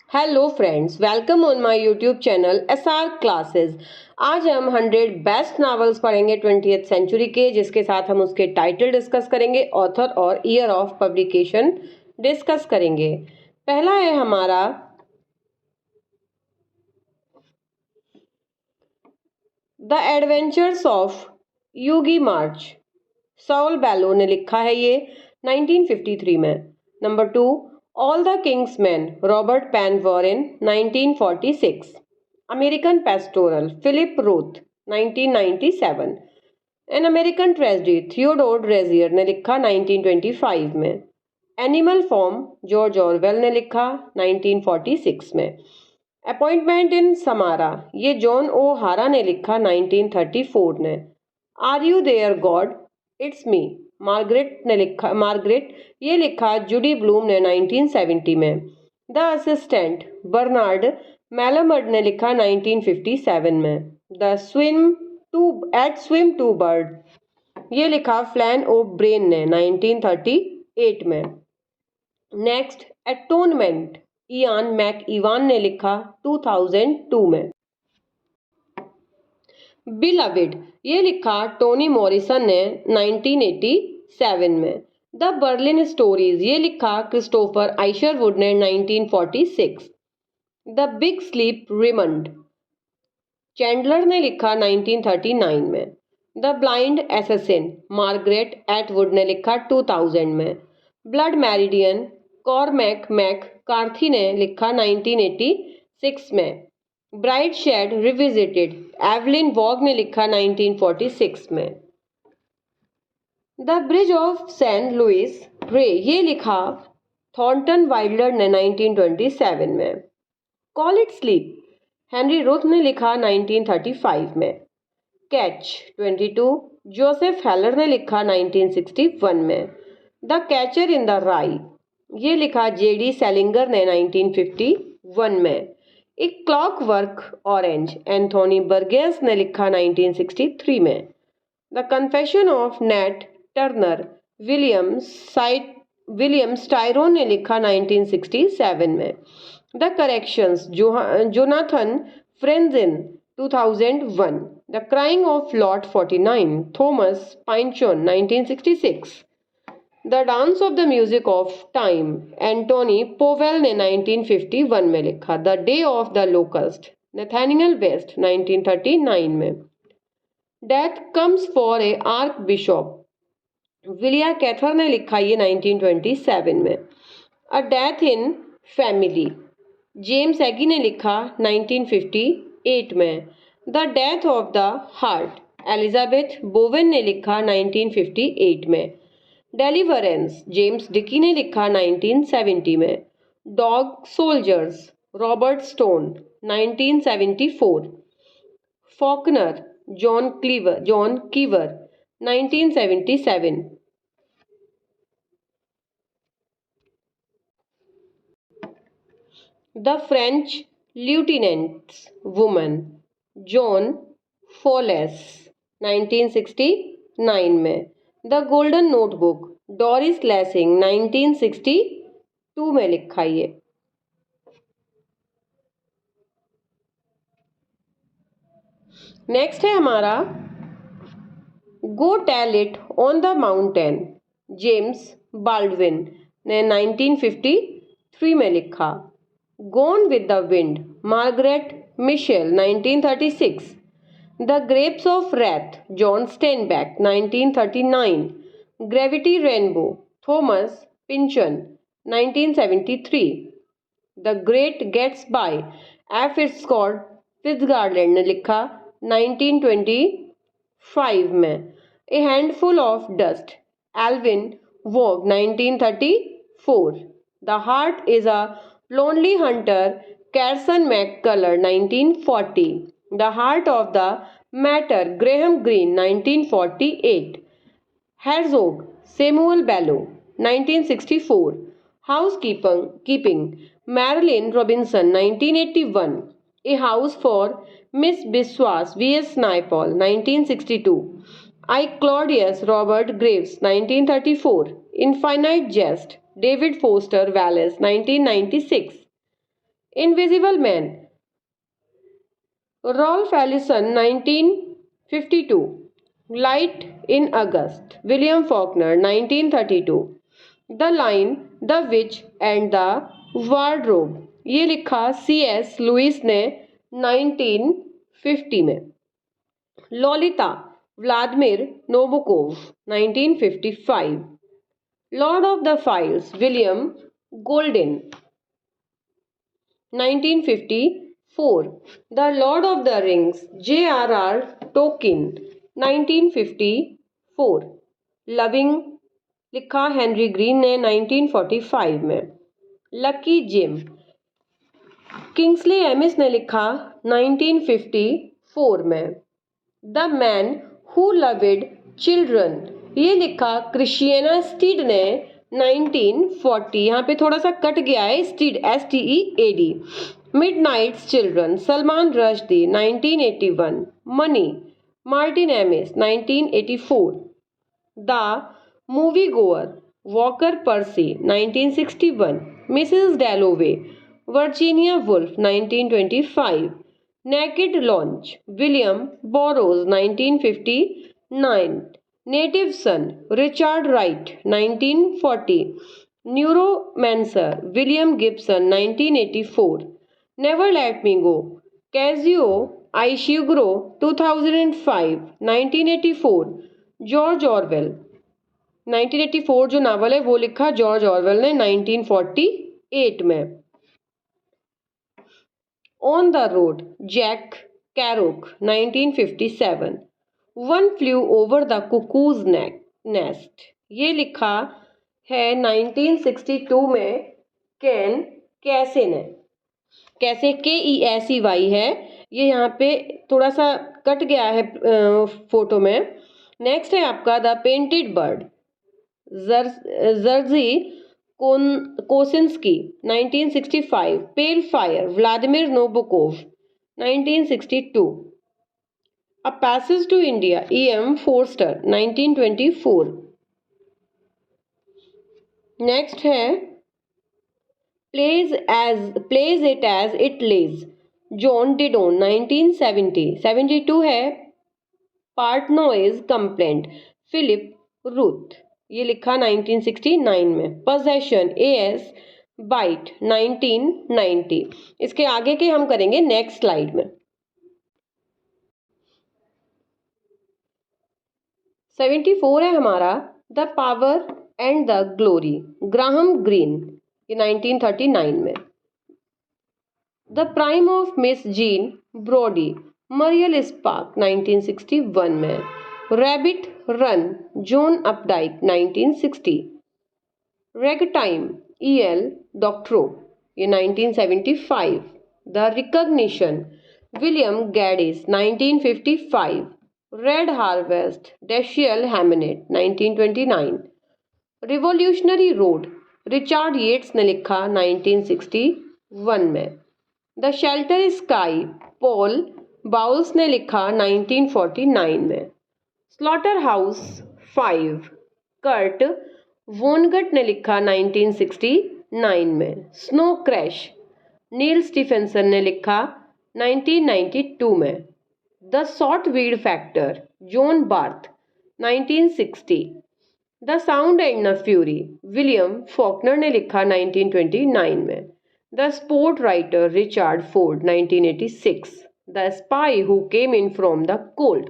Hello friends, welcome on my YouTube channel SR classes. आज हम 100 best novels पढ़ेंगे 20th century के, जिसके साथ हम उसके टाइटल डिस्कस करेंगे, ऑथर और ईयर ऑफ पब्लिकेशन डिस्कस करेंगे। पहला है हमारा the adventures of Augie March. Saul Bellow ने लिखा है ये 1953 में। Number 2, all the king's men, Robert Penn Warren 1946। American pastoral, Philip Roth 1997। An American tragedy, Theodore Dreiser ने लिखा 1925 में। एनिमल फॉर्म, जॉर्ज ऑरवेल ने लिखा 1946 में। अपॉइंटमेंट इन समारा, ये जॉन ओ हारा ने लिखा 1934 ने। Are you there God, it's me, Margaret ये लिखा जूडी ब्लूम ने 1970 में। द असिस्टेंट, बर्नार्ड मेलमर्ड ने लिखा 1957 में। द स्विम टू बर्ड ये लिखा फ्लैन ओ ब्रेन ने 1938 में। नेक्स्ट, एटोनमेंट, इयान मैक इवान ने लिखा 2002 में। बिलविड ये लिखा टोनी मॉरिसन ने 1987 में। द बर्लिन स्टोरीज ये लिखा क्रिस्टोफर आइशरवुड ने 1946। The big sleep, Raymond Chandler ने लिखा 1939 में। The blind assassin, Margaret Atwood ने लिखा 2000 में। Blood meridian, Cormac McCarthy ने लिखा 1986 में। Brideshead revisited, Evelyn Waugh ने लिखा 1946 में। The bridge of Saint Luis Rey ये लिखा थॉर्नटन वाइल्डर ने 1927 में। Call it sleep, Henry Roth ने लिखा 1935 में। कैच 22, जोसेफ हेलर ने लिखा 1961 में। द कैचर इन द राई ये लिखा जेडी सेलिंगर ने 1951 में। एक clockwork orange, Anthony Burgess ने लिखा 1963 में। The confession of Nat Turner, William Styron ने लिखा 1967 में। The corrections, Jonathan Franzen 2001। The crying of lot 49, Thomas Pynchon 1966। The dance of the music of time, Anthony Powell ने 1951 में लिखा। The day of the locust, Nathaniel West 1939 में। Death comes for a archbishop, Willa Cather ने लिखा ये 1927 में। A death in family, James Agee ने लिखा 1958 में। The death of the heart, Elizabeth Bowen ने लिखा 1958 में। डेलीवरेंस, जेम्स डिकी ने लिखा 1970 में। Dog soldiers, Robert Stone 1974। Falconer, John Cheever 1977। The French lieutenant's woman, John Fowles 1969 में। The golden notebook, Doris Lessing 1962 में लिखा ये। नेक्स्ट है हमारा go tell it on the mountain, James Baldwin ने 1953 में लिखा। Gone with the wind, Margaret Mitchell 1936। The grapes of wrath, John Steinbeck 1939। Gravity rainbow, Thomas Pynchon 1973। The great Gatsby, F Scott फिट्जगार्लैंड ने लिखा 1925 में। A handful of dust, Evelyn Waugh 1934। The heart is a lonely hunter, Carson McCullers 1940। The heart of the matter, Graham Greene 1948। Herzog, Samuel Bellow 1964। Housekeeping, Marilynne Robinson 1981। A house for miss Biswas, V S. Naipaul 1962। I Claudius, Robert Graves 1934। Infinite jest, David Foster Wallace 1996। Invisible Man, Rolf Ellison, 1952. Light in August, William Faulkner, 1932. The Lion, the Witch and the Wardrobe, ये लिखा C.S. Louis ने 1950 में. Lolita, Vladimir Nabokov, 1955. Lord of the flies, William Golding, 1954. The lord of the rings, J.R.R. Tolkien, 1954. Loving लिखा Henry Green ने 1945 में. Lucky gym, Kingsley amiss ने लिखा 1954 में. The man who loved children, ये लिखा क्रिश्चियना स्टीड ने 1940. यहाँ पे थोड़ा सा कट गया है Stead, STEAD. Midnight's children, Salman Rushdie, 1981. Money, Martin Amis, 1984. The moviegoer, Walker Percy, 1961. Mrs Dalloway, Virginia Woolf, 1925. Naked lunch, William Burroughs, 1959. Native son, Richard Wright, 1940. Neuromancer, William Gibson, 1984. Never let me go, Kazuo Ishiguro, 2005. 1984. George Orwell, 1984 जो novel है वो लिखा George Orwell ने 1948 में. On the road, Jack Kerouac, 1957. One flew over the cuckoo's nest, ये लिखा है 1962 में कैन कैसे ने. कैसे KESEY है, ये यहाँ पे थोड़ा सा कट गया है फोटो में. नेक्स्ट है आपका the painted bird, Jerzy Kosinski, 1965. Pale fire, Vladimir Nabokov, 1962. A passage to India, E.M. Forster, 1924. Next है play it as it lays, Joan Didion, 1970. 72 है Portnoy's complaint, Philip Roth, ये लिखा 1969 में. Possession, A.S. बाइट, 1990. इसके आगे के हम करेंगे नेक्स्ट स्लाइड में. 74 है हमारा the power and the glory, Graham Greene, ये 1939 में. The prime of miss Jean Brodie, Muriel Spark, 1961 में. Rabbit run, John Updike, 1960. Ragtime, E.L. Doctorow, ये 1975. The recognitions, William Gaddis, 1955. Red harvest, Dashiell Hammett, 1929. Revolutionary road, Richard Yates ने लिखा 1961 में. The shelter sky, Paul Bowles ने लिखा 1949 में. Slaughter house 5, Kurt वोनगट ने लिखा 1969 में. स्नो क्रैश, नील स्टीफेंसन ने लिखा 1992 में. The sotweed factor, John Barth, 1960. The sound and the fury, William Faulkner ने लिखा 1929 में. The sportswriter, Richard Ford, 1986. The spy who came in from the cold,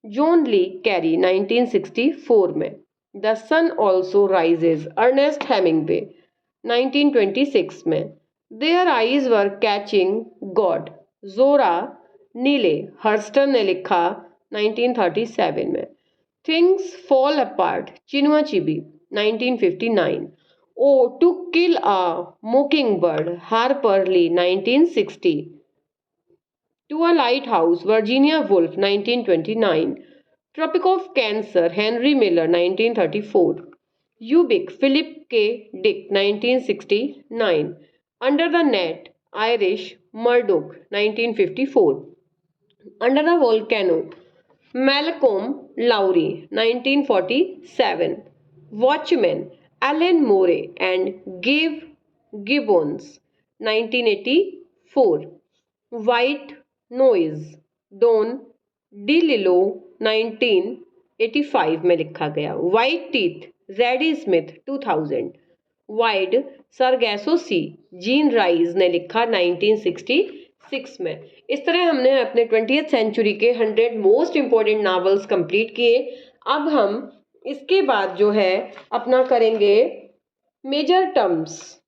John le Carré, 1964 में. The sun also rises, Ernest Hemingway, 1926 में. Their eyes were catching God, Zora Neale, Hurston ने लिखा 1937 में. Things fall apart, Chinua Achebe, 1959. ओ to kill a mocking bird, Harper Lee, 1960. To a lighthouse, Virginia Woolf, 1929. Tropic of cancer, Henry Miller, 1934. Ubik, Philip K Dick, 1969. Under the net, Iris Murdoch, 1954. Under the volcano, Malcolm Lowry, 1947. Watchmen, Alan Moore and Dave Gibbons, 1980 4. White noise Don DeLillo 1985 में लिखा गया। White teeth Zadie Smith 2000। Wide Sargasso sea Jean Rhys ने लिखा 1966 में। इस तरह हमने अपने 20th सेंचुरी के 100 मोस्ट इंपॉर्टेंट नावल्स कंप्लीट किए। अब हम इसके बाद जो है अपना करेंगे मेजर टर्म्स।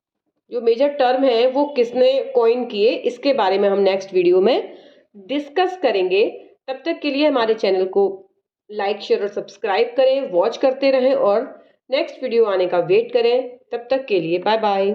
जो मेजर टर्म है वो किसने कॉइन किए, इसके बारे में हम नेक्स्ट वीडियो में डिस्कस करेंगे। तब तक के लिए हमारे चैनल को लाइक शेयर और सब्सक्राइब करें, वॉच करते रहें और नेक्स्ट वीडियो आने का वेट करें। तब तक के लिए बाय बाय।